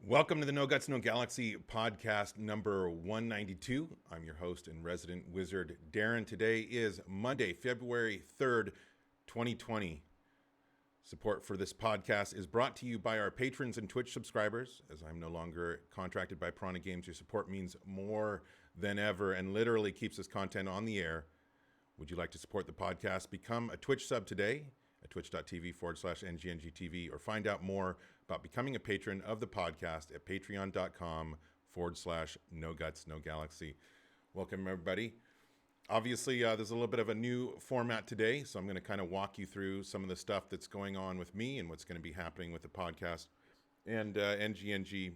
Welcome to the No Guts, No Galaxy podcast number 192. I'm your host and resident wizard, Daeron. Today is Monday, February 3rd, 2020. Support for this podcast is brought to you by our patrons and Twitch subscribers. As I'm no longer contracted by Piranha Games, your support means more than ever and literally keeps this content on the air. Would you like to support the podcast? Become a Twitch sub today at twitch.tv/NGNGTV or find out more about becoming a patron of the podcast at patreon.com/NoGutsNoGalaxy. Welcome, everybody. Obviously, there's a little bit of a new format today, so I'm going to kind of walk you through some of the stuff that's going on with me and what's going to be happening with the podcast and NGNG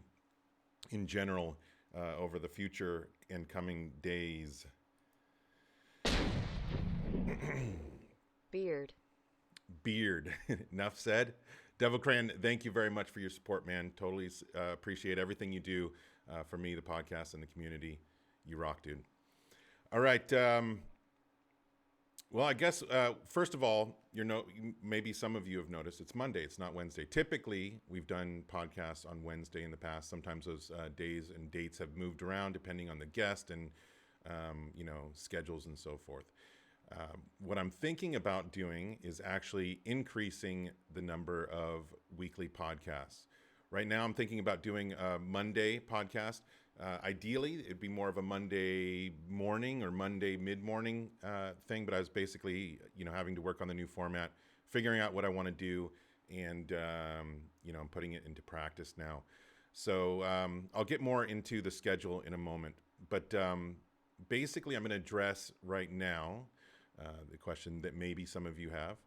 in general over the future and coming days. Beard. Enough said. Devil Cran, thank you very much for your support, man. Totally appreciate everything you do for me, the podcast, and the community. You rock, dude. All right. Well, I guess, first of all, maybe some of you have noticed it's Monday. It's not Wednesday. Typically, we've done podcasts on Wednesday in the past. Sometimes those days and dates have moved around depending on the guest and, schedules and so forth. What I'm thinking about doing is actually increasing the number of weekly podcasts. Right now, I'm thinking about doing a Monday podcast. Ideally, it'd be more of a Monday morning or Monday mid-morning thing, but I was basically, having to work on the new format, figuring out what I want to do, and, I'm putting it into practice now. So I'll get more into the schedule in a moment. But basically, I'm going to address right now the question that maybe some of you have.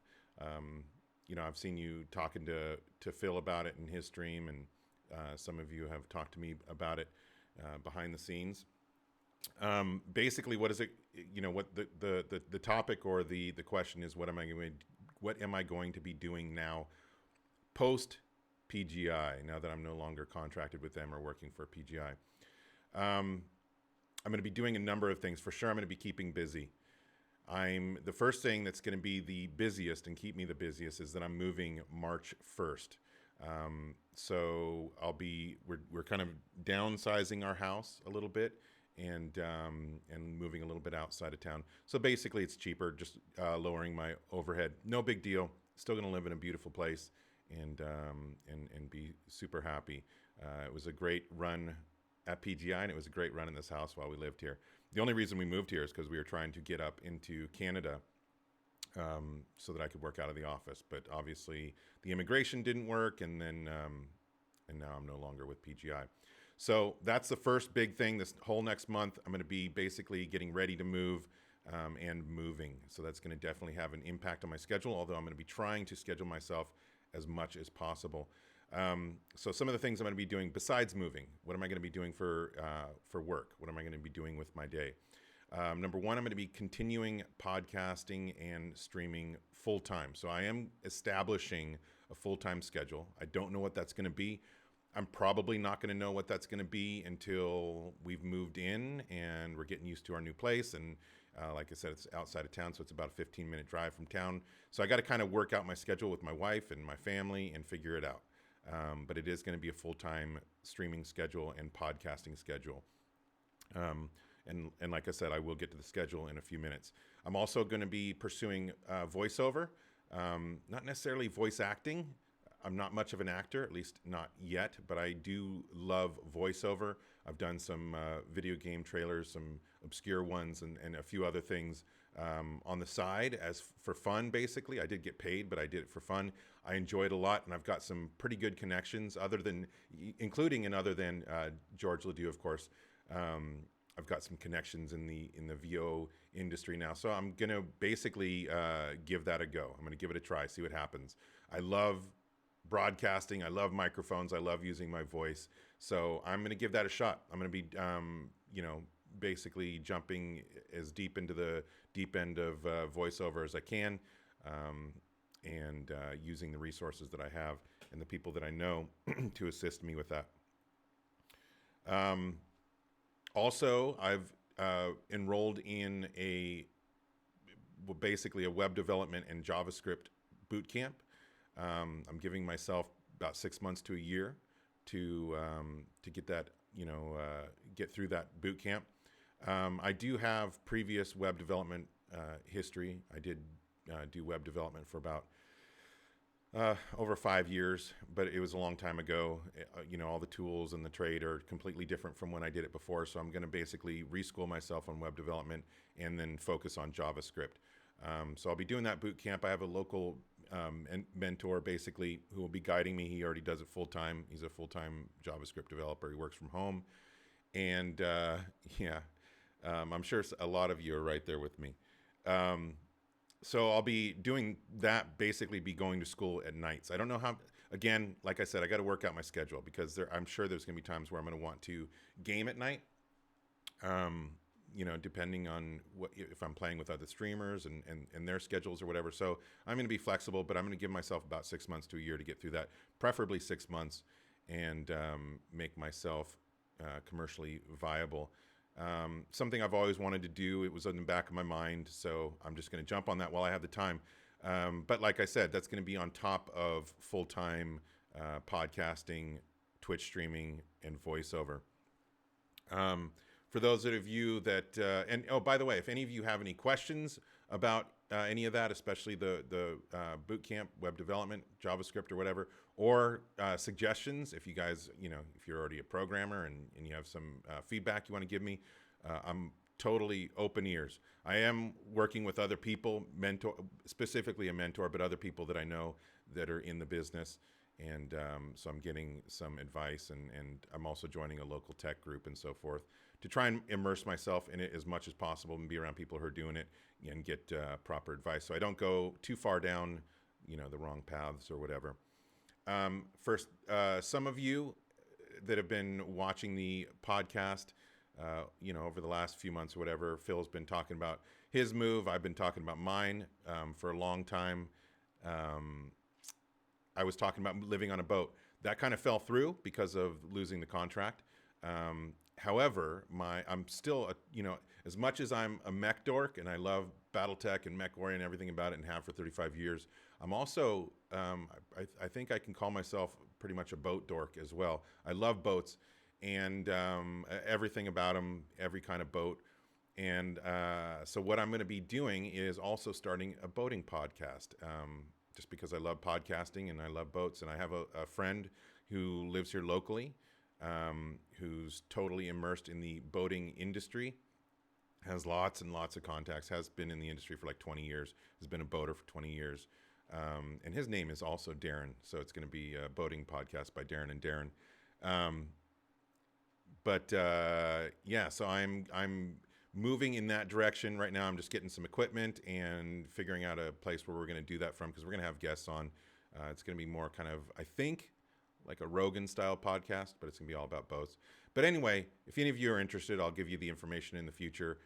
I've seen you talking to Phil about it in his stream, and some of you have talked to me about it behind the scenes. Basically, what is it? What the topic or the question is? What am I going to be doing now, post PGI? Now that I'm no longer contracted with them or working for PGI, I'm going to be doing a number of things. For sure, I'm going to be keeping busy. The first thing that's going to be the busiest and keep me the busiest is that I'm moving March 1st. So we're kind of downsizing our house a little bit and moving a little bit outside of town. So basically it's cheaper, just lowering my overhead. No big deal. Still going to live in a beautiful place and be super happy. It was a great run at PGI, and it was a great run in this house while we lived here. The only reason we moved here is because we were trying to get up into Canada so that I could work out of the office. But obviously the immigration didn't work, and then and now I'm no longer with PGI. So that's the first big thing. This whole next month, I'm going to be basically getting ready to move and moving. So that's going to definitely have an impact on my schedule, although I'm going to be trying to schedule myself as much as possible. So some of the things I'm going to be doing besides moving, what am I going to be doing for work? What am I going to be doing with my day? Number one, I'm going to be continuing podcasting and streaming full time. So I am establishing a full-time schedule. I don't know what that's going to be. I'm probably not going to know what that's going to be until we've moved in and we're getting used to our new place. And like I said, it's outside of town, so it's about a 15-minute drive from town. So I got to kind of work out my schedule with my wife and my family and figure it out. But it is going to be a full-time streaming schedule and podcasting schedule. And like I said, I will get to the schedule in a few minutes. I'm also going to be pursuing voiceover, not necessarily voice acting. I'm not much of an actor, at least not yet, but I do love voiceover. I've done some video game trailers, some obscure ones, and a few other things on the side as for fun, basically. I did get paid, but I did it for fun. I enjoy it a lot, and I've got some pretty good connections, including George Ledoux, of course. I've got some connections in the VO industry now, so I'm gonna basically give that a go. I'm gonna give it a try, see what happens. I love broadcasting. I love microphones. I love using my voice. So I'm going to give that a shot. I'm going to be, basically jumping as deep into the deep end of voiceover as I can, and using the resources that I have and the people that I know to assist me with that. Also, I've enrolled in basically a web development and JavaScript boot camp. I'm giving myself about 6 months to a year to get that, get through that boot camp. I do have previous web development history. I did do web development for about over 5 years, but it was a long time ago. All the tools and the trade are completely different from when I did it before. So I'm going to basically reschool myself on web development and then focus on JavaScript. So I'll be doing that boot camp. I have a local mentor basically who will be guiding me. He already does it full time. He's a full-time JavaScript developer. He works from home. And I'm sure a lot of you are right there with me. So I'll be doing that, basically be going to school at nights. I don't know how, again, like I said, I got to work out my schedule because I'm sure there's going to be times where I'm going to want to game at night. Depending on if I'm playing with other streamers and their schedules or whatever. So I'm going to be flexible, but I'm going to give myself about 6 months to a year to get through that, preferably 6 months, and make myself commercially viable. Something I've always wanted to do. It was in the back of my mind, so I'm just going to jump on that while I have the time. But like I said, that's going to be on top of full-time podcasting, Twitch streaming, and voiceover. For those of you that, and oh, by the way, if any of you have any questions about any of that, especially the boot camp, web development, JavaScript or whatever, or suggestions, if you guys, if you're already a programmer and you have some feedback you want to give me, I'm totally open ears. I am working with other people, specifically a mentor, but other people that I know that are in the business. And so I'm getting some advice, and I'm also joining a local tech group and so forth to try and immerse myself in it as much as possible and be around people who are doing it and get proper advice. So I don't go too far down, the wrong paths or whatever. First, some of you that have been watching the podcast, over the last few months or whatever, Phil's been talking about his move. I've been talking about mine for a long time. I was talking about living on a boat. That kind of fell through because of losing the contract. However, I'm still, as much as I'm a mech dork and I love BattleTech and MechWarrior and everything about it and have for 35 years, I'm also, I think I can call myself pretty much a boat dork as well. I love boats and everything about them, every kind of boat. And so what I'm going to be doing is also starting a boating podcast. Just because I love podcasting and I love boats. And I have a friend who lives here locally, who's totally immersed in the boating industry, has lots and lots of contacts, has been in the industry for like 20 years, has been a boater for 20 years. And his name is also Daeron. So it's going to be a boating podcast by Daeron and Daeron. So I'm moving in that direction right now. I'm just getting some equipment and figuring out a place where we're going to do that from, because we're going to have guests on. It's going to be more kind of, I think, like a Rogan style podcast, but it's going to be all about boats. But anyway, if any of you are interested, I'll give you the information in the future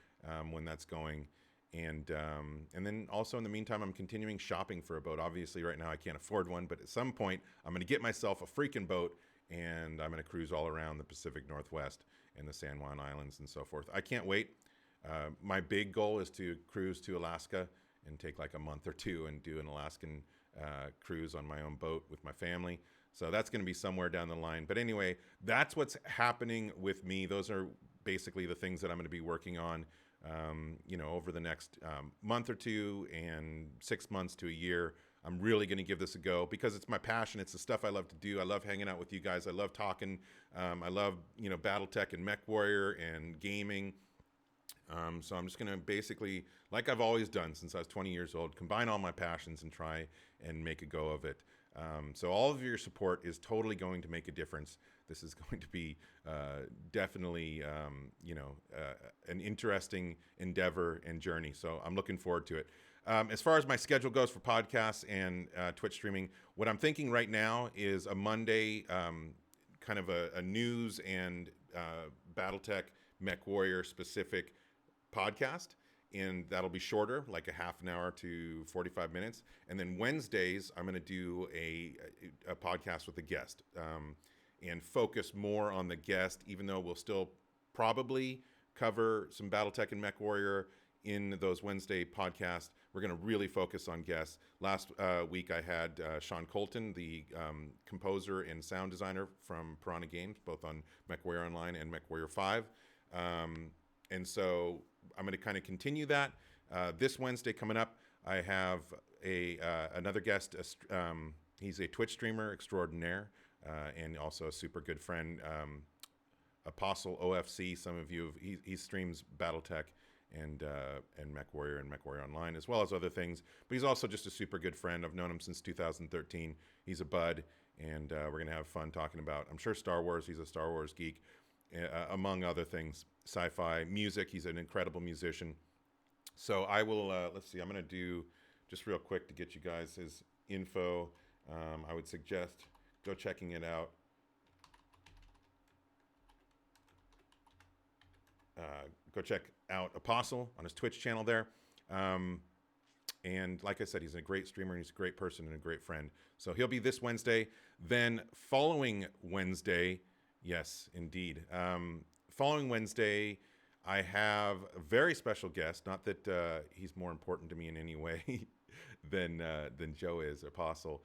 when that's going. And then also in the meantime, I'm continuing shopping for a boat. Obviously right now I can't afford one, but at some point I'm going to get myself a freaking boat and I'm going to cruise all around the Pacific Northwest and the San Juan Islands and so forth. I can't wait. My big goal is to cruise to Alaska and take like a month or two and do an Alaskan cruise on my own boat with my family. So that's going to be somewhere down the line. But anyway, that's what's happening with me. Those are basically the things that I'm going to be working on, over the next month or two and 6 months to a year. I'm really going to give this a go because it's my passion. It's the stuff I love to do. I love hanging out with you guys. I love talking. I love, BattleTech and MechWarrior and gaming. So I'm just going to basically, like I've always done since I was 20 years old, combine all my passions and try and make a go of it. So all of your support is totally going to make a difference. This is going to be definitely, an interesting endeavor and journey. So I'm looking forward to it. As far as my schedule goes for podcasts and Twitch streaming, what I'm thinking right now is a Monday, kind of a news and BattleTech MechWarrior specific podcast, and that'll be shorter, like a half an hour to 45 minutes. And then Wednesdays, I'm going to do a podcast with a guest and focus more on the guest, even though we'll still probably cover some BattleTech and MechWarrior in those Wednesday podcasts. we're going to really focus on guests. Last week I had Sean Colton, the composer and sound designer from Piranha Games, both on MechWarrior Online and MechWarrior 5. And so I'm going to kind of continue that. This Wednesday coming up, I have another guest. He's a Twitch streamer extraordinaire and also a super good friend, Apostle OFC. Some of you, he streams BattleTech and MechWarrior and MechWarrior Online, as well as other things. But he's also just a super good friend. I've known him since 2013. He's a bud, and we're going to have fun talking about, I'm sure, Star Wars. He's a Star Wars geek, among other things. Sci-fi, music. He's an incredible musician. So I will, let's see, I'm going to do, just real quick to get you guys his info. I would suggest go checking it out. Go check out Apostle on his Twitch channel there. And like I said, he's a great streamer, and he's a great person and a great friend. So he'll be this Wednesday. Then following Wednesday, yes, indeed. Following Wednesday, I have a very special guest. Not that he's more important to me in any way than Joe is, Apostle.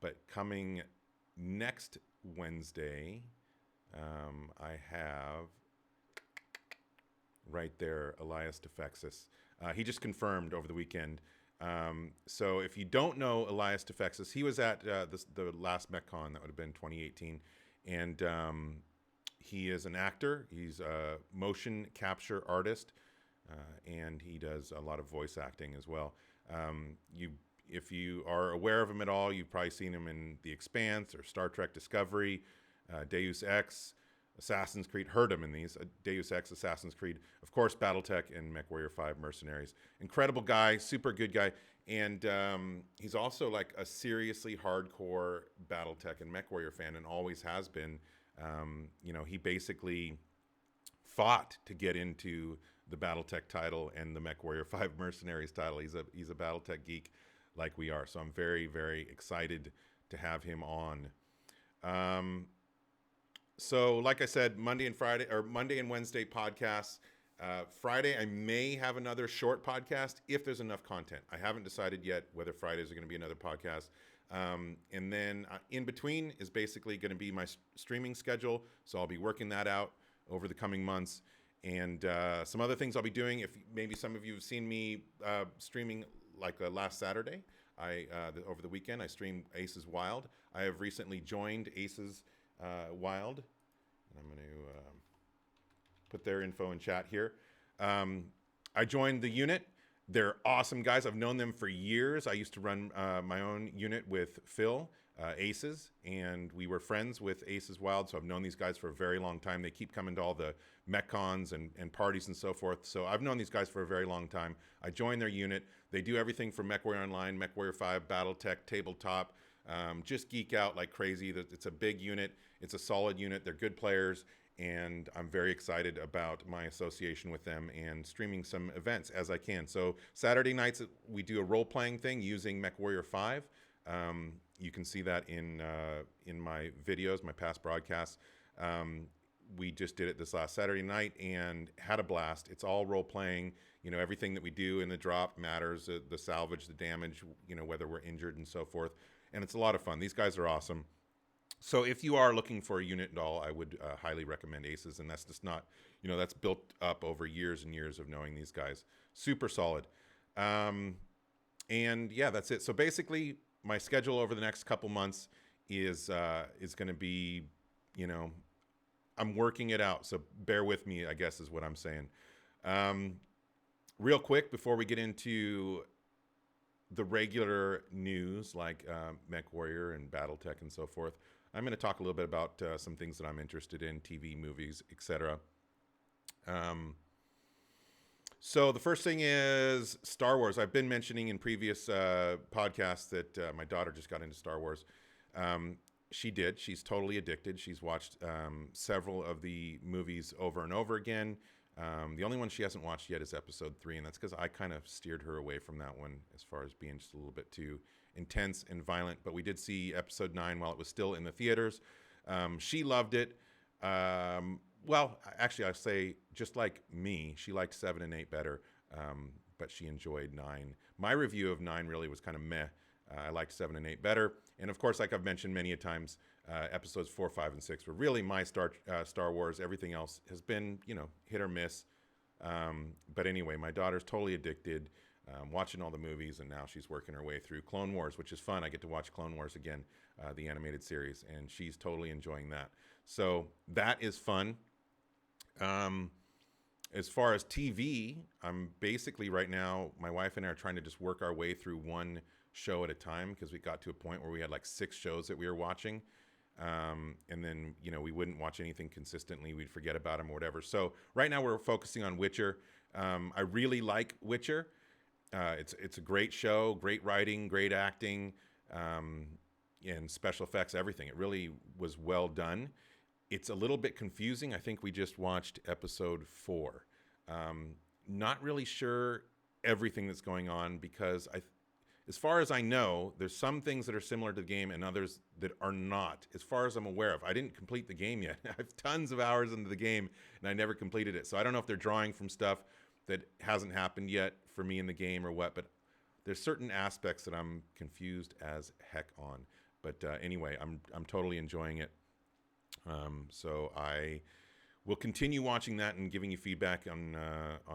But coming next Wednesday, I have right there, Elias Defexis. He just confirmed over the weekend. So if you don't know Elias Defexis, he was at the last MechCon, that would have been 2018. And he is an actor. He's a motion capture artist. And he does a lot of voice acting as well. If you are aware of him at all, you've probably seen him in The Expanse or Star Trek Discovery, Deus Ex, Assassin's Creed. Heard him in these, Deus Ex, Assassin's Creed, of course, BattleTech and MechWarrior 5 Mercenaries. Incredible guy, super good guy. And he's also like a seriously hardcore BattleTech and MechWarrior fan, and always has been. He basically fought to get into the BattleTech title and the MechWarrior 5 Mercenaries title. He's a BattleTech geek like we are. So I'm very, very excited to have him on. So like I said, Monday and Wednesday podcasts. Friday, I may have another short podcast if there's enough content. I haven't decided yet whether Fridays are going to be another podcast. And then in between is basically going to be my streaming schedule. So I'll be working that out over the coming months. And some other things I'll be doing, if maybe some of you have seen me streaming like last Saturday, over the weekend, I streamed Aces Wild. I have recently joined Aces Wild, and I'm going to put their info in chat here. I joined the unit. They're awesome guys. I've known them for years. I used to run my own unit with Phil, Aces, and we were friends with Aces Wild, so I've known these guys for a very long time. They keep coming to all the MechCons and parties and so forth, so I've known these guys for a very long time. I joined their unit. They do everything from MechWarrior Online, MechWarrior 5, BattleTech, Tabletop, just geek out like crazy. It's a big unit. It's a solid unit. They're good players, and I'm very excited about my association with them and streaming some events as I can. So Saturday nights, we do a role-playing thing using MechWarrior 5. You can see that in my videos, my past broadcasts. We just did it this last Saturday night and had a blast. It's all role-playing. Everything that we do in the drop matters, the salvage, the damage, whether we're injured and so forth. And it's a lot of fun. These guys are awesome. So if you are looking for a unit at all, I would highly recommend Aces. And that's just not, that's built up over years and years of knowing these guys. Super solid. And yeah, that's it. So basically, my schedule over the next couple months is going to be, I'm working it out. So bear with me, I guess, is what I'm saying. Real quick, before we get into the regular news like MechWarrior and BattleTech and so forth, I'm going to talk a little bit about some things that I'm interested in, TV, movies, etc. So the first thing is Star Wars. I've been mentioning in previous podcasts that my daughter just got into Star Wars. She did. She's totally addicted. She's watched several of the movies over and over again. The only one she hasn't watched yet is Episode 3, and that's because I kind of steered her away from that one as far as being just a little bit too intense and violent. But we did see Episode 9 while it was still in the theaters. She loved it. Well, actually, I say just like me, she liked 7 and 8 better. but she enjoyed 9. My review of 9 really was kind of meh. I liked 7 and 8 better. And of course, like I've mentioned many a times, episodes 4, 5, and 6 were really my Star Wars. Everything else has been, hit or miss. But anyway, my daughter's totally addicted, watching all the movies, and now she's working her way through Clone Wars, which is fun. I get to watch Clone Wars again, the animated series, and she's totally enjoying that. So that is fun. As far as TV, I'm basically right now, my wife and I are trying to just work our way through one show at a time, because we got to a point where we had like 6 shows that we were watching. And then, we wouldn't watch anything consistently. We'd forget about them or whatever. So right now we're focusing on Witcher. I really like Witcher. It's a great show, great writing, great acting, and special effects, everything. It really was well done. It's a little bit confusing. I think we just watched episode 4. Not really sure everything that's going on, because as far as I know, there's some things that are similar to the game and others that are not, as far as I'm aware of. I didn't complete the game yet. I have tons of hours into the game, and I never completed it. So I don't know if they're drawing from stuff that hasn't happened yet for me in the game or what, but there's certain aspects that I'm confused as heck on. But anyway, I'm totally enjoying it. So I will continue watching that and giving you feedback on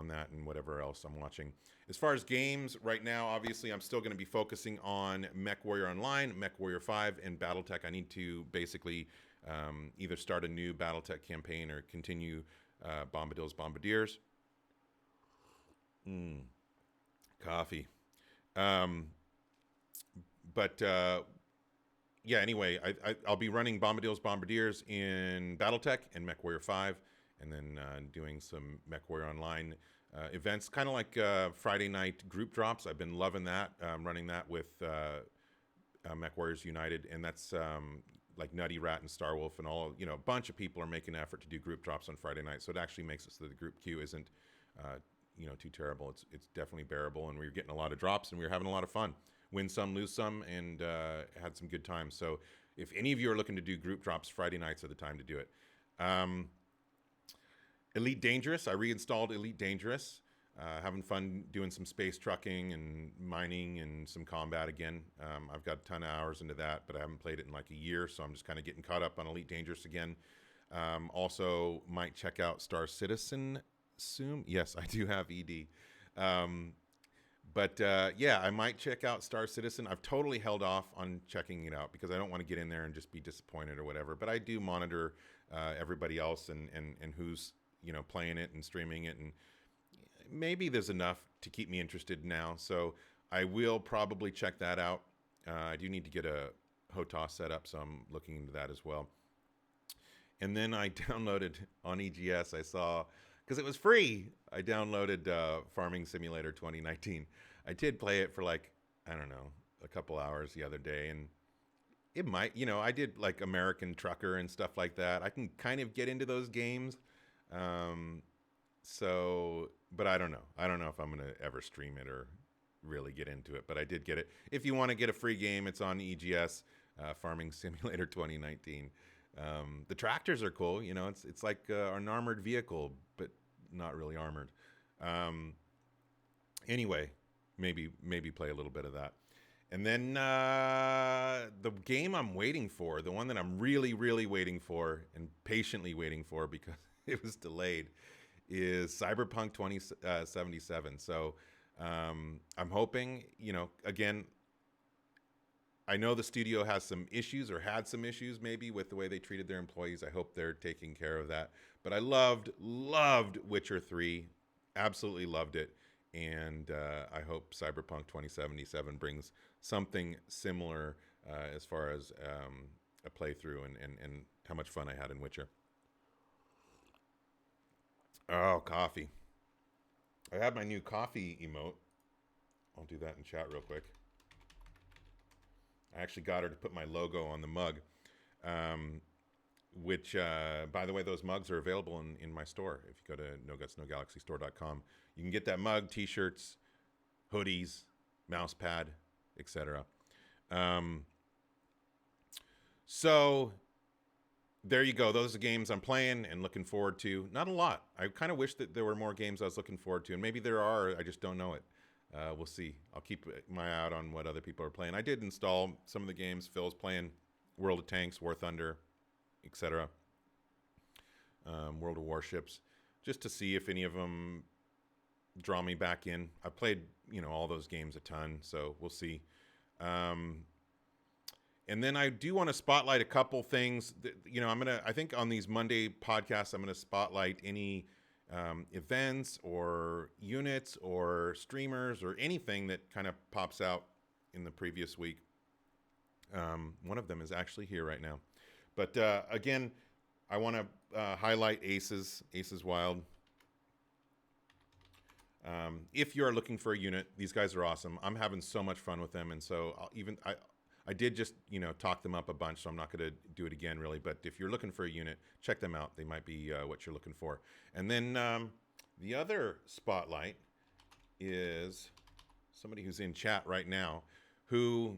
that and whatever else I'm watching. As far as games, right now, obviously, I'm still going to be focusing on MechWarrior Online, MechWarrior 5, and BattleTech. I need to basically either start a new BattleTech campaign or continue Bombadil's Bombardiers. Coffee. Yeah, anyway, I'll be running Bombadil's Bombardiers in BattleTech and MechWarrior 5, and then doing some MechWarrior Online events, kind of like Friday night group drops. I've been loving that, running that with MechWarriors United, and that's like Nutty Rat and Starwolf and all, a bunch of people are making an effort to do group drops on Friday night, so it actually makes it so that the group queue isn't, too terrible. It's definitely bearable, and we were getting a lot of drops, and we were having a lot of fun. Win some, lose some, and had some good times. So if any of you are looking to do group drops, Friday nights are the time to do it. Elite Dangerous, I reinstalled Elite Dangerous. Having fun doing some space trucking and mining and some combat again. I've got a ton of hours into that, but I haven't played it in like a year, so I'm just kind of getting caught up on Elite Dangerous again. Also, might check out Star Citizen soon. Yes, I do have ED. But I might check out Star Citizen. I've totally held off on checking it out because I don't want to get in there and just be disappointed or whatever. But I do monitor everybody else and who's playing it and streaming it, and maybe there's enough to keep me interested now. So I will probably check that out. I do need to get a HOTAS set up, so I'm looking into that as well. And then I downloaded on EGS. I saw, because it was free, I downloaded Farming Simulator 2019. I did play it for like, I don't know, a couple hours the other day, and it might, I did like American Trucker and stuff like that. I can kind of get into those games. But I don't know. I don't know if I'm going to ever stream it or really get into it, but I did get it. If you want to get a free game, it's on EGS, Farming Simulator 2019. The tractors are cool. It's like an armored vehicle, but not really armored. Anyway, maybe play a little bit of that. And then the game I'm waiting for, the one that I'm really, really waiting for and patiently waiting for because it was delayed, is Cyberpunk 2077. So I'm hoping, again, I know the studio has some issues or had some issues maybe with the way they treated their employees. I hope they're taking care of that. But I loved Witcher 3. Absolutely loved it. And I hope Cyberpunk 2077 brings something similar as far as a playthrough and how much fun I had in Witcher. Oh, coffee. I have my new coffee emote. I'll do that in chat real quick. I actually got her to put my logo on the mug, which, by the way, those mugs are available in my store. If you go to NoGutsNoGalaxyStore.com, you can get that mug, t-shirts, hoodies, mouse pad, etc. So there you go. Those are games I'm playing and looking forward to. Not a lot. I kind of wish that there were more games I was looking forward to, and maybe there are. I just don't know it. We'll see. I'll keep my eye out on what other people are playing. I did install some of the games. Phil's playing World of Tanks, War Thunder, etc. World of Warships, just to see if any of them draw me back in. I played, all those games a ton, so we'll see. And then I do want to spotlight a couple things. I think on these Monday podcasts, I'm going to spotlight any events or units or streamers or anything that kind of pops out in the previous week. One of them is actually here right now. But again, I want to highlight Aces Wild. If you're looking for a unit, these guys are awesome. I'm having so much fun with them, and so I did just talk them up a bunch, so I'm not going to do it again really. But if you're looking for a unit, check them out. They might be what you're looking for. And then the other spotlight is somebody who's in chat right now. Who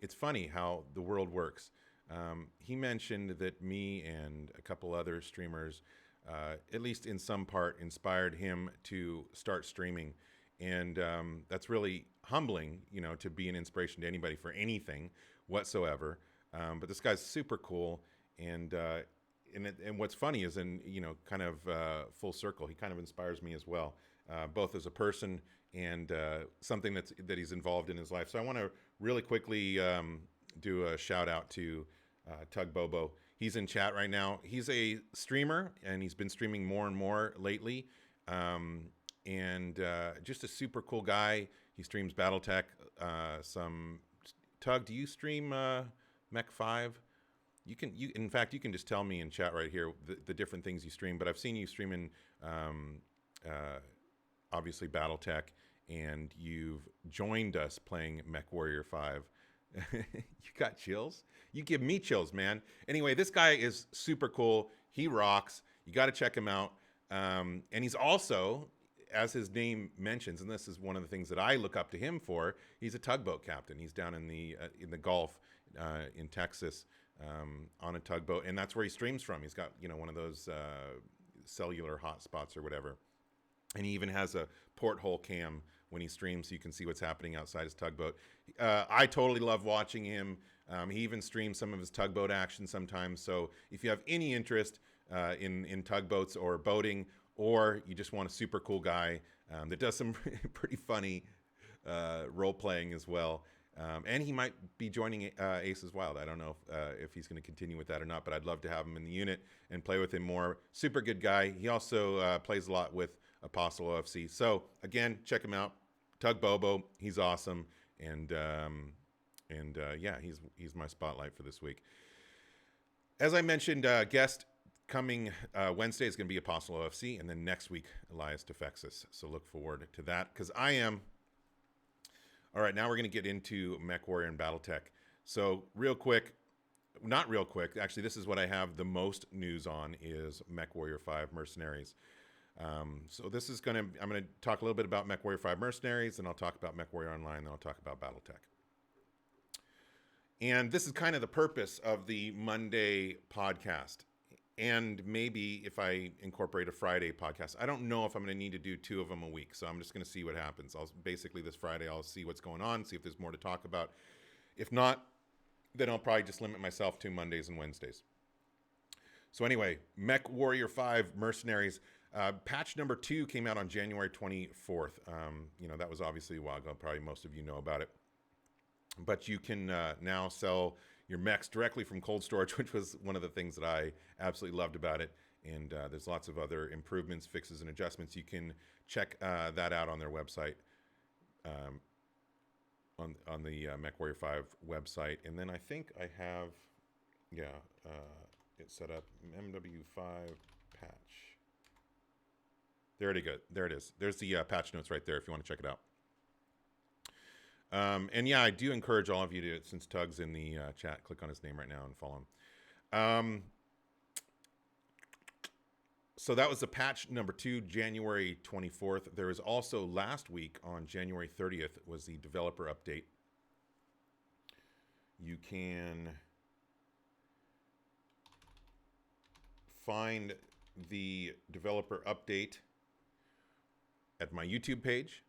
it's funny how the world works. He mentioned that me and a couple other streamers, at least in some part, inspired him to start streaming. And that's really humbling, to be an inspiration to anybody for anything whatsoever. But this guy's super cool. And what's funny is kind of full circle, he kind of inspires me as well, both as a person and something that he's involved in his life. So I want to really quickly do a shout out to Tug Bobo. He's in chat right now. He's a streamer, and he's been streaming more and more lately. And just a super cool guy. He streams BattleTech. Tug, do you stream Mech 5? In fact, you can just tell me in chat right here the different things you stream. But I've seen you streaming, obviously BattleTech, and you've joined us playing MechWarrior 5. You got chills? You give me chills, man. Anyway, this guy is super cool. He rocks. You got to check him out. And he's also, as his name mentions, and this is one of the things that I look up to him for, he's a tugboat captain. He's down in the Gulf in Texas on a tugboat, and that's where he streams from. He's got one of those cellular hotspots or whatever, and he even has a porthole cam when he streams, so you can see what's happening outside his tugboat. I totally love watching him. He even streams some of his tugboat action sometimes. So if you have any interest in tugboats or boating, or you just want a super cool guy that does some pretty funny role playing as well, and he might be joining Aces Wild. I don't know if he's going to continue with that or not, but I'd love to have him in the unit and play with him more. Super good guy. He also plays a lot with Apostle OFC. So again, check him out. Tug Bobo, he's awesome, and yeah, he's my spotlight for this week. As I mentioned, guest coming Wednesday is going to be Apostle OFC, and then next week Elias Defexis. So look forward to that, because I am. All right, now we're going to get into MechWarrior and BattleTech. So real quick, not real quick, actually, this is what I have the most news on is MechWarrior 5 Mercenaries. So this is I'm going to talk a little bit about MechWarrior 5 Mercenaries, and I'll talk about MechWarrior Online, then I'll talk about BattleTech. And this is kind of the purpose of the Monday podcast. And maybe if I incorporate a Friday podcast, I don't know if I'm going to need to do 2 of them a week. So I'm just going to see what happens. Basically this Friday, I'll see what's going on, see if there's more to talk about. If not, then I'll probably just limit myself to Mondays and Wednesdays. So anyway, MechWarrior 5 Mercenaries. Patch number 2 came out on January 24th. That was obviously a while ago. Probably most of you know about it. But you can now sell your mechs directly from cold storage, which was one of the things that I absolutely loved about it. And there's lots of other improvements, fixes, and adjustments. You can check that out on their website, on the MechWarrior 5 website. And then I think I have, it set up MW5 patch. There it is. There's the patch notes right there if you want to check it out. And yeah, I do encourage all of you to, since Tug's in the chat, click on his name right now and follow him. So that was the patch number 2, January 24th. There was also last week on January 30th was the developer update. You can find the developer update at my YouTube page.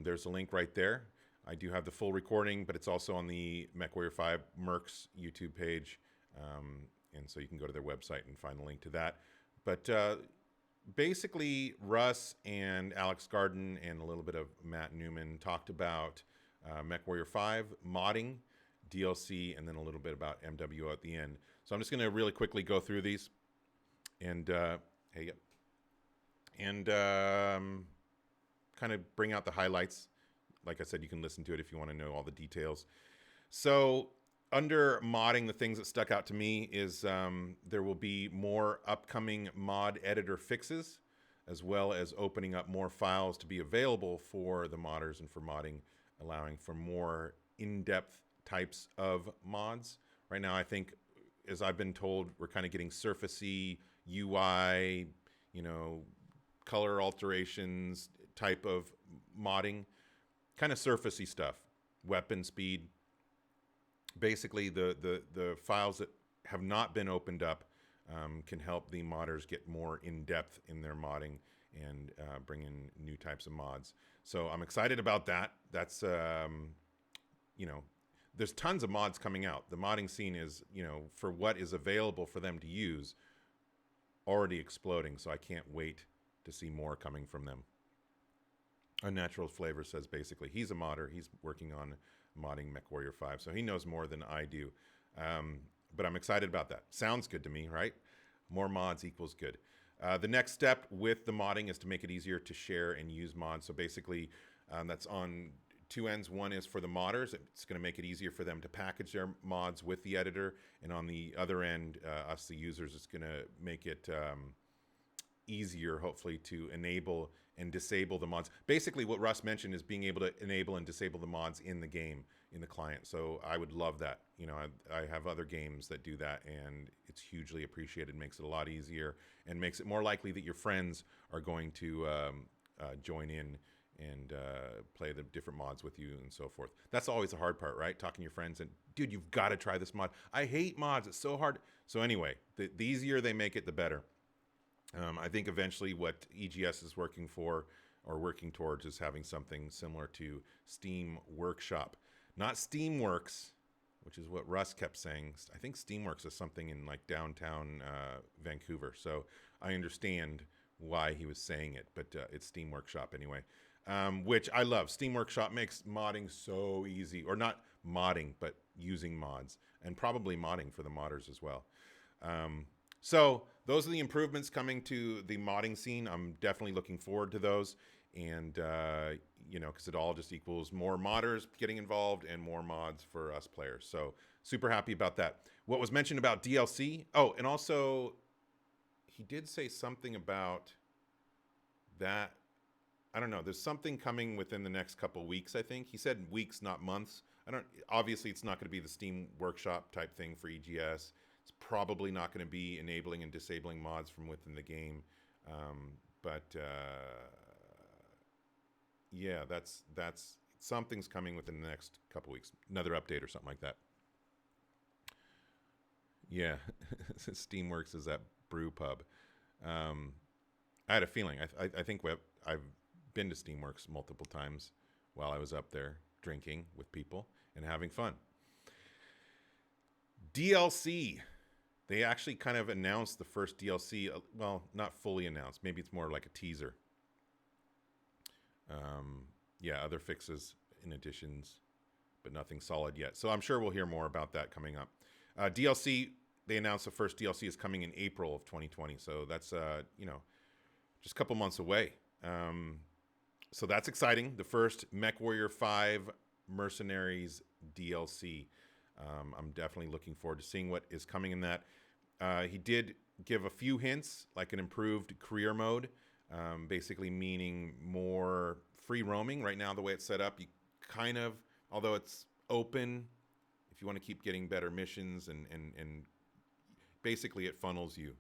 There's a link right there. I do have the full recording, but it's also on the MechWarrior 5 Mercs YouTube page. And so you can go to their website and find the link to that. But basically, Russ and Alex Garden and a little bit of Matt Newman talked about MechWarrior 5 modding, DLC, and then a little bit about MWO at the end. So I'm just going to really quickly go through these and kind of bring out the highlights. Like I said, you can listen to it if you want to know all the details. So under modding, the things that stuck out to me is there will be more upcoming mod editor fixes, as well as opening up more files to be available for the modders and for modding, allowing for more in-depth types of mods. Right now, I think, as I've been told, we're kind of getting surfacey UI, color alterations type of modding, kind of surfacey stuff, weapon speed. Basically, the files that have not been opened up can help the modders get more in-depth in their modding and bring in new types of mods. So I'm excited about that. That's, there's tons of mods coming out. The modding scene is, for what is available for them to use, already exploding. So I can't wait to see more coming from them. Unnatural Flavor says basically he's a modder. He's working on modding MechWarrior 5, so he knows more than I do. But I'm excited about that. Sounds good to me, right? More mods equals good. The next step with the modding is to make it easier to share and use mods. So basically, that's on two ends. One is for the modders. It's going to make it easier for them to package their mods with the editor. And on the other end, us, the users, it's going to make it easier, hopefully, to enable and disable the mods. Basically, what Russ mentioned is being able to enable and disable the mods in the game, in the client. So I would love that. I have other games that do that, and it's hugely appreciated. Makes it a lot easier and makes it more likely that your friends are going to join in and play the different mods with you and so forth. That's always the hard part, right? Talking to your friends and, dude, you've got to try this mod. I hate mods. It's so hard. So anyway, the easier they make it, the better. I think eventually what EGS is working for or working towards is having something similar to Steam Workshop. Not Steamworks, which is what Russ kept saying. I think Steamworks is something in like downtown Vancouver. So I understand why he was saying it, but it's Steam Workshop anyway, which I love. Steam Workshop makes modding so easy, or not modding, but using mods, and probably modding for the modders as well. So those are the improvements coming to the modding scene. I'm definitely looking forward to those. And, because it all just equals more modders getting involved and more mods for us players. So super happy about that. What was mentioned about DLC? Oh, and also he did say something about that. I don't know. There's something coming within the next couple weeks, I think. He said weeks, not months. Obviously, it's not going to be the Steam Workshop type thing for EGS. It's probably not going to be enabling and disabling mods from within the game. Yeah, that's something's coming within the next couple weeks. Another update or something like that. Yeah, Steamworks is that brew pub. I had a feeling. I think I've been to Steamworks multiple times while I was up there drinking with people and having fun. DLC. They actually kind of announced the first DLC. Well, not fully announced. Maybe it's more like a teaser. Other fixes and additions, but nothing solid yet. So I'm sure we'll hear more about that coming up. DLC, they announced the first DLC is coming in April of 2020. So that's, just a couple months away. So that's exciting. The first MechWarrior 5 Mercenaries DLC. I'm definitely looking forward to seeing what is coming in that. He did give a few hints, like an improved career mode, basically meaning more free roaming. Right now, the way it's set up, you kind of, although it's open, if you want to keep getting better missions and basically it funnels you,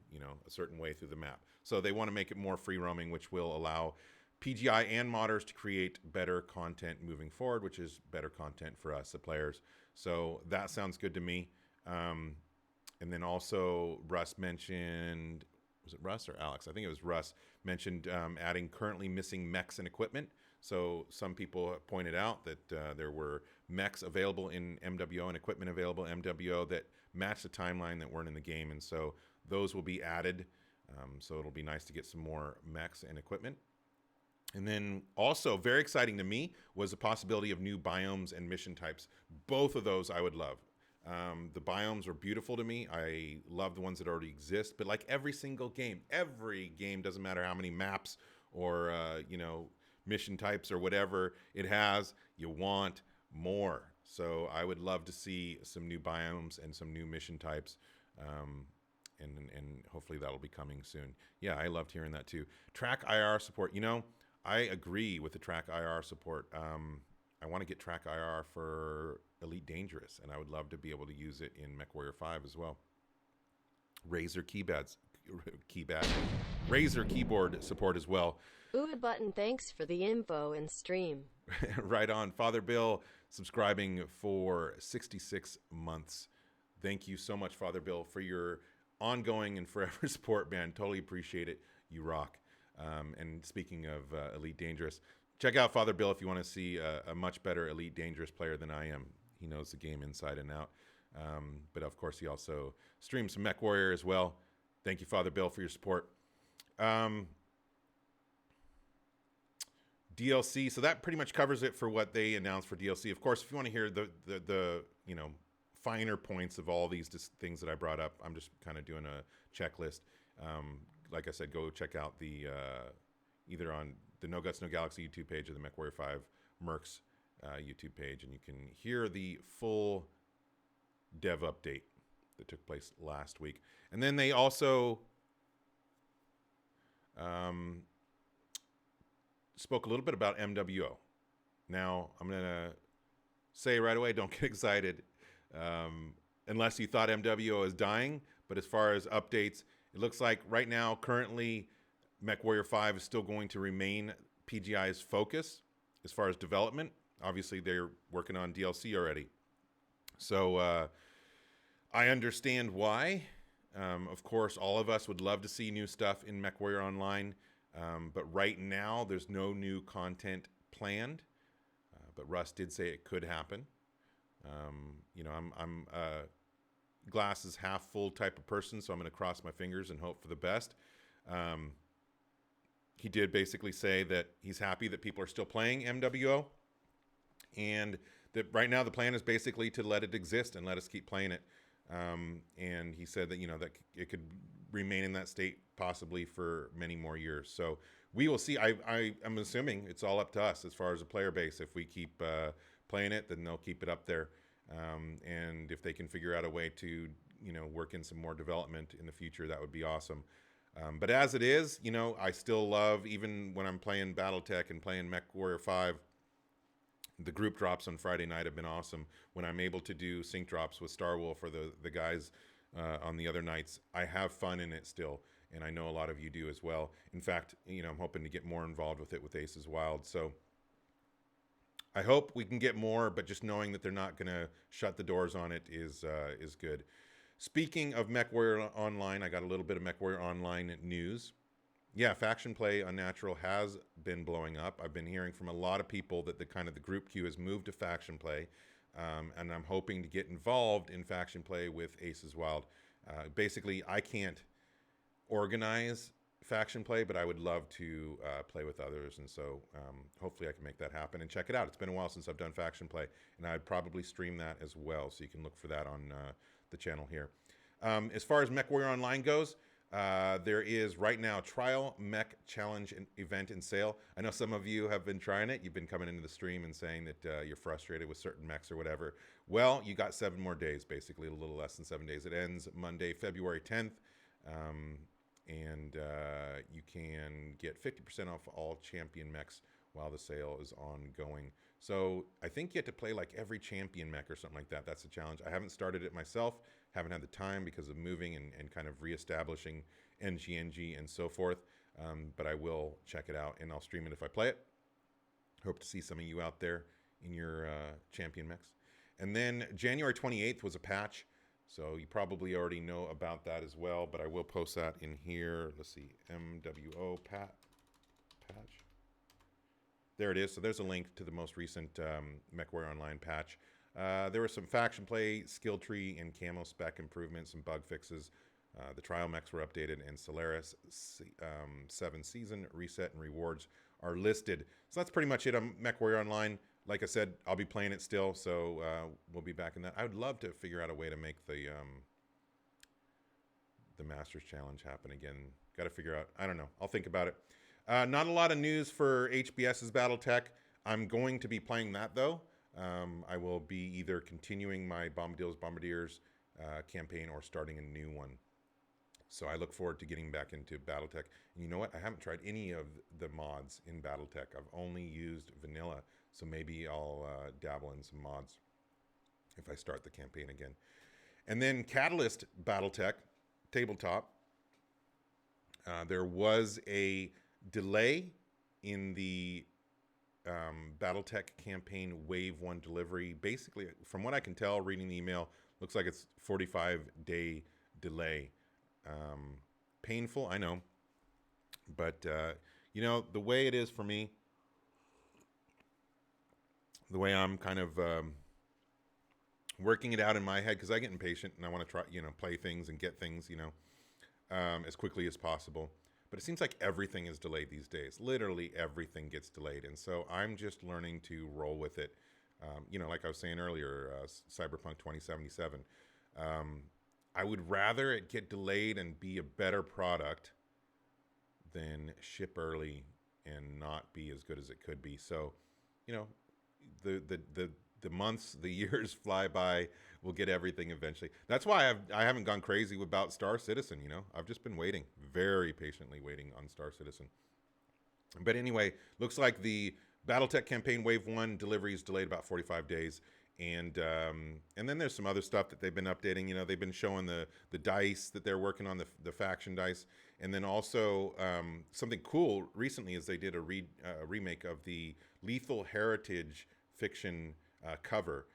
a certain way through the map. So they want to make it more free roaming, which will allow PGI and modders to create better content moving forward, which is better content for us, the players. So that sounds good to me. And then also Russ mentioned, was it Russ or Alex? I think it was Russ mentioned adding currently missing mechs and equipment. So some people have pointed out that there were mechs available in MWO and equipment available in MWO that match the timeline that weren't in the game. And so those will be added. So it'll be nice to get some more mechs and equipment. And then also very exciting to me was the possibility of new biomes and mission types. Both of those I would love. The biomes are beautiful to me. I love the ones that already exist, but like every game, doesn't matter how many maps or, mission types or whatever it has, you want more. So I would love to see some new biomes and some new mission types. And hopefully that'll be coming soon. Yeah, I loved hearing that too. Track IR support. I agree with the Track IR support. I want to get Track IR for Elite Dangerous, and I would love to be able to use it in MechWarrior 5 as well. Razer Razer keyboard support as well. Ooh, button, thanks for the info and stream. Right on. Father Bill subscribing for 66 months. Thank you so much, Father Bill, for your ongoing and forever support, man. Totally appreciate it. You rock. And speaking of Elite Dangerous, check out Father Bill if you want to see a much better Elite Dangerous player than I am. He knows the game inside and out. But of course, he also streams some MechWarrior as well. Thank you, Father Bill, for your support. DLC. So that pretty much covers it for what they announced for DLC. Of course, if you want to hear the finer points of all these things that I brought up, I'm just kind of doing a checklist. Like I said, go check out the either on the NoGutsNoGalaxy YouTube page or the MechWarrior 5 Mercs YouTube page, and you can hear the full dev update that took place last week. And then they also spoke a little bit about MWO. Now, I'm going to say right away, don't get excited unless you thought MWO is dying. But as far as updates, it looks like right now, currently, MechWarrior 5 is still going to remain PGI's focus as far as development. Obviously, they're working on DLC already. So I understand why. Of course, all of us would love to see new stuff in MechWarrior Online. But right now, there's no new content planned. But Russ did say it could happen. I'm a glass is half full type of person, so I'm going to cross my fingers and hope for the best. He did basically say that he's happy that people are still playing MWO, and that right now the plan is basically to let it exist and let us keep playing it. And he said that that it could remain in that state possibly for many more years. So we will see. I'm assuming it's all up to us as far as a player base. If we keep playing it, then they'll keep it up there. And if they can figure out a way to work in some more development in the future, that would be awesome. But as it is, I still love, even when I'm playing BattleTech and playing MechWarrior 5, the group drops on Friday night have been awesome. When I'm able to do sync drops with Starwolf or the guys on the other nights, I have fun in it still, and I know a lot of you do as well. In fact, I'm hoping to get more involved with it with Aces Wild. So I hope we can get more, but just knowing that they're not going to shut the doors on it is good. Speaking of MechWarrior Online, I got a little bit of MechWarrior Online news. Yeah, faction play Unnatural has been blowing up. I've been hearing from a lot of people that the group queue has moved to faction play, and I'm hoping to get involved in faction play with Aces Wild. Basically, I can't organize faction play, but I would love to play with others, and so hopefully I can make that happen and check it out. It's been a while since I've done faction play, and I'd probably stream that as well, so you can look for that on the channel here. As far as MechWarrior Online goes, there is right now Trial Mech Challenge event in sale. I know some of you have been trying it. You've been coming into the stream and saying that you're frustrated with certain mechs or whatever. Well, you got 7 more days, basically a little less than 7 days. It ends Monday, February 10th. And you can get 50% off all champion mechs while the sale is ongoing. So I think you have to play like every champion mech or something like that. That's the challenge. I haven't started it myself. Haven't had the time because of moving and kind of reestablishing NGNG and so forth. But I will check it out, and I'll stream it if I play it. Hope to see some of you out there in your champion mechs. And then January 28th was a patch So you probably already know about that as well, but I will post that in here. Let's see, MWO patch. There it is. So there's a link to the most recent MechWarrior Online patch. There were some faction play, skill tree, and camo spec improvements, some bug fixes. The trial mechs were updated, and Solaris 7 season reset and rewards are listed. So that's pretty much it on MechWarrior Online. Like I said, I'll be playing it still, so we'll be back in that. I would love to figure out a way to make the Masters Challenge happen again. Got to figure out. I don't know. I'll think about it. Not a lot of news for HBS's BattleTech. I'm going to be playing that, though. I will be either continuing my Bombardiers campaign or starting a new one. So I look forward to getting back into BattleTech. And you know what? I haven't tried any of the mods in BattleTech. I've only used vanilla. So maybe I'll dabble in some mods if I start the campaign again. And then Catalyst BattleTech tabletop. There was a delay in the BattleTech campaign Wave 1 delivery. Basically, from what I can tell, reading the email, looks like it's 45-day delay. Painful, I know. But, you know, the way it is for me, the way I'm kind of working it out in my head, because I get impatient and I want to try, you know, play things and get things, you know, as quickly as possible. But it seems like everything is delayed these days. Literally everything gets delayed. And so I'm just learning to roll with it. You know, like I was saying earlier, Cyberpunk 2077. I would rather it get delayed and be a better product than ship early and not be as good as it could be. So, you know, the months, the years fly by. We'll get everything eventually. That's why I haven't gone crazy about Star Citizen. You know, I've just been waiting, very patiently waiting on Star Citizen. But anyway, looks like the BattleTech campaign Wave 1 delivery is delayed about 45 days. And then there's some other stuff that they've been updating. You know, they've been showing the dice that they're working on, the faction dice. And then also something cool recently is they did a remake of the Lethal Heritage fiction cover.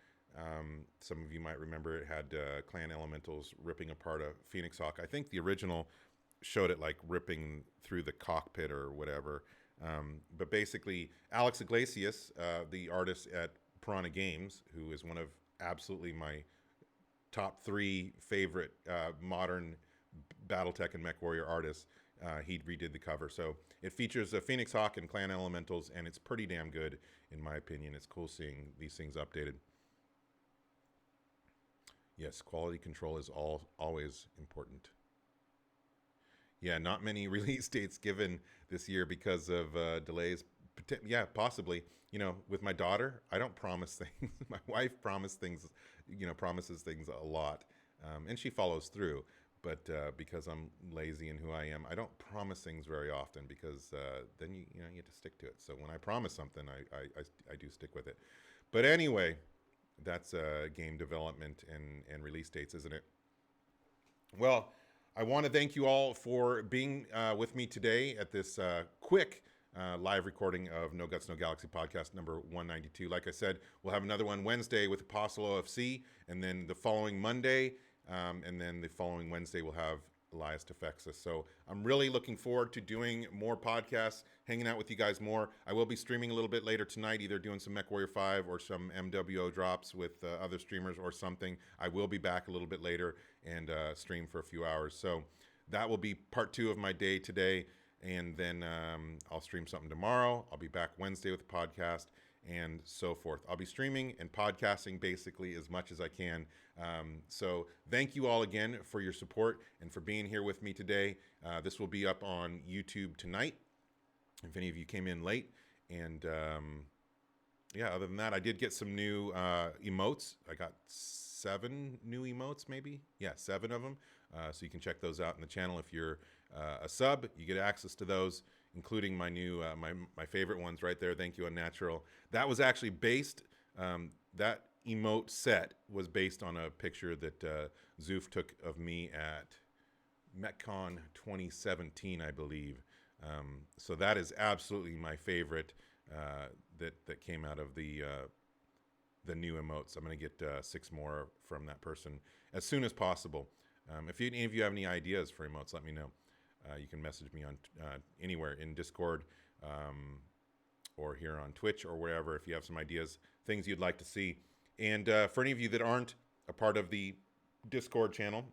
Some of you might remember it had Clan Elementals ripping apart a Phoenix Hawk. I think the original showed it like ripping through the cockpit or whatever. But basically, Alex Iglesias, the artist at Piranha Games, who is one of absolutely my top 3 favorite modern BattleTech and MechWarrior artists, he redid the cover. So it features a Phoenix Hawk and Clan Elementals, and it's pretty damn good, in my opinion. It's cool seeing these things updated. Yes, quality control is always important. Yeah, not many release dates given this year because of delays. Yeah, possibly. You know, with my daughter, I don't promise things. My wife promises things a lot, and she follows through. But because I'm lazy and who I am, I don't promise things very often because then you have to stick to it. So when I promise something, I do stick with it. But anyway, that's game development and release dates, isn't it? Well, I want to thank you all for being with me today at this quick live recording of No Guts, No Galaxy podcast number 192. Like I said, we'll have another one Wednesday with Apostle OFC, and then the following Monday, and then the following Wednesday we'll have Elias Tefexis. So I'm really looking forward to doing more podcasts, hanging out with you guys more. I will be streaming a little bit later tonight, either doing some MechWarrior 5 or some MWO drops with other streamers or something. I will be back a little bit later and stream for a few hours. So that will be part 2 of my day today. And then I'll stream something tomorrow. I'll be back Wednesday with the podcast and so forth. I'll be streaming and podcasting basically as much as I can. So thank you all again for your support and for being here with me today. This will be up on YouTube tonight, if any of you came in late. And yeah, other than that, I did get some new emotes. I got 7 new emotes, maybe. Yeah, 7 of them. So you can check those out in the channel. If you're a sub, you get access to those, including my new, my favorite ones right there. Thank you, Unnatural. That was actually based, that emote set was based on a picture that Zoof took of me at MechCon 2017, I believe. So that is absolutely my favorite that came out of the the new emotes. I'm going to get 6 more from that person as soon as possible. If any of you have any ideas for emotes, let me know. You can message me on anywhere in Discord or here on Twitch or wherever if you have some ideas, things you'd like to see. And for any of you that aren't a part of the Discord channel,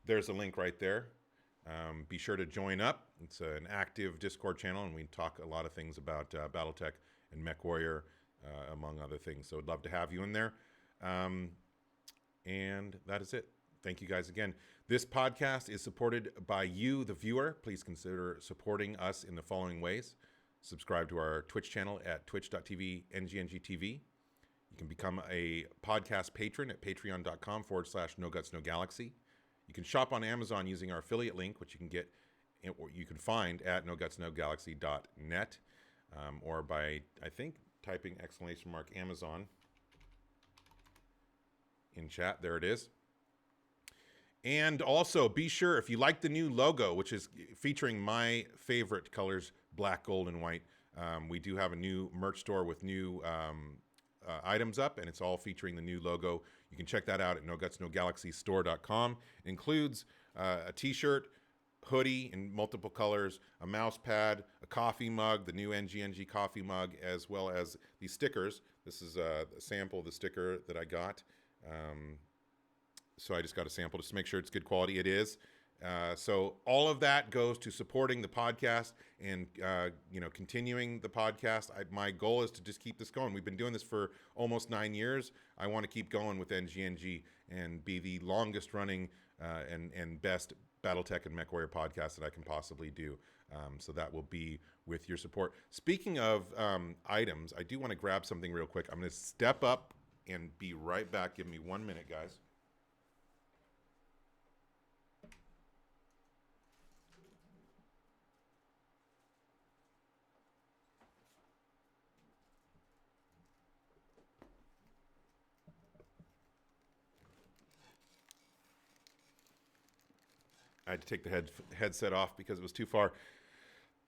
there's a link right there. Be sure to join up. It's an active Discord channel, and we talk a lot of things about BattleTech and MechWarrior, among other things. So I'd love to have you in there. And that is it. Thank you guys again. This podcast is supported by you, the viewer. Please consider supporting us in the following ways. Subscribe to our Twitch channel at twitch.tv/NGNGTV. You can become a podcast patron at patreon.com/NoGutsNoGalaxy. You can shop on Amazon using our affiliate link, which you can find at NoGutsNoGalaxy.net, or by, I think, typing !Amazon in chat. There it is. And also, be sure, if you like the new logo, which is featuring my favorite colors, black, gold, and white, we do have a new merch store with new items up, and it's all featuring the new logo. You can check that out at NoGutsNoGalaxyStore.com. It includes a t-shirt, hoodie in multiple colors, a mouse pad, a coffee mug, the new NGNG coffee mug, as well as these stickers. This is a sample of the sticker that I got. So I just got a sample just to make sure it's good quality. It is. So all of that goes to supporting the podcast and, continuing the podcast. My goal is to just keep this going. We've been doing this for almost 9 years. I want to keep going with NGNG and be the longest running and best BattleTech and MechWarrior podcast that I can possibly do. So that will be with your support. Speaking of items, I do want to grab something real quick. I'm going to step up and be right back. Give me 1 minute, guys. I had to take the headset off because it was too far.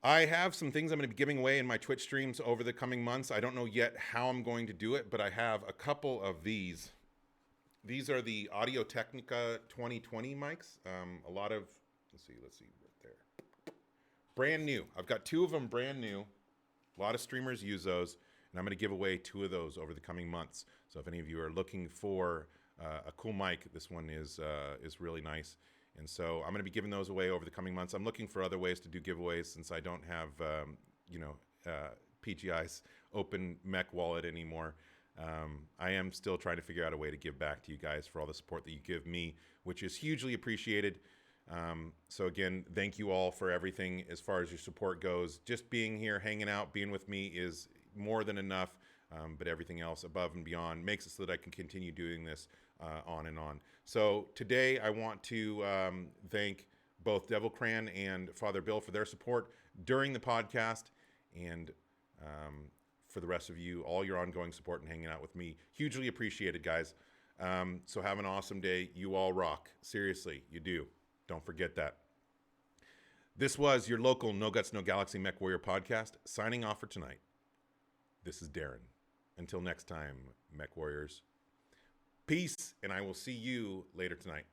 I have some things I'm going to be giving away in my Twitch streams over the coming months. I don't know yet how I'm going to do it, but I have a couple of these. These are the Audio-Technica 2020 mics. A lot of, let's see right there. Brand new. I've got 2 of them brand new. A lot of streamers use those, and I'm going to give away 2 of those over the coming months. So if any of you are looking for a cool mic, this one is really nice. And so I'm going to be giving those away over the coming months. I'm looking for other ways to do giveaways since I don't have, PGI's open mech wallet anymore. I am still trying to figure out a way to give back to you guys for all the support that you give me, which is hugely appreciated. So again, thank you all for everything as far as your support goes. Just being here, hanging out, being with me is more than enough. But everything else above and beyond makes it so that I can continue doing this on and on. So today I want to thank both Devil Cran and Father Bill for their support during the podcast, and for the rest of you, all your ongoing support and hanging out with me. Hugely appreciated, guys. So have an awesome day. You all rock. Seriously, you do. Don't forget that. This was your local No Guts, No Galaxy MechWarrior podcast, signing off for tonight. This is Daeron. Until next time, Mech Warriors. Peace, and I will see you later tonight.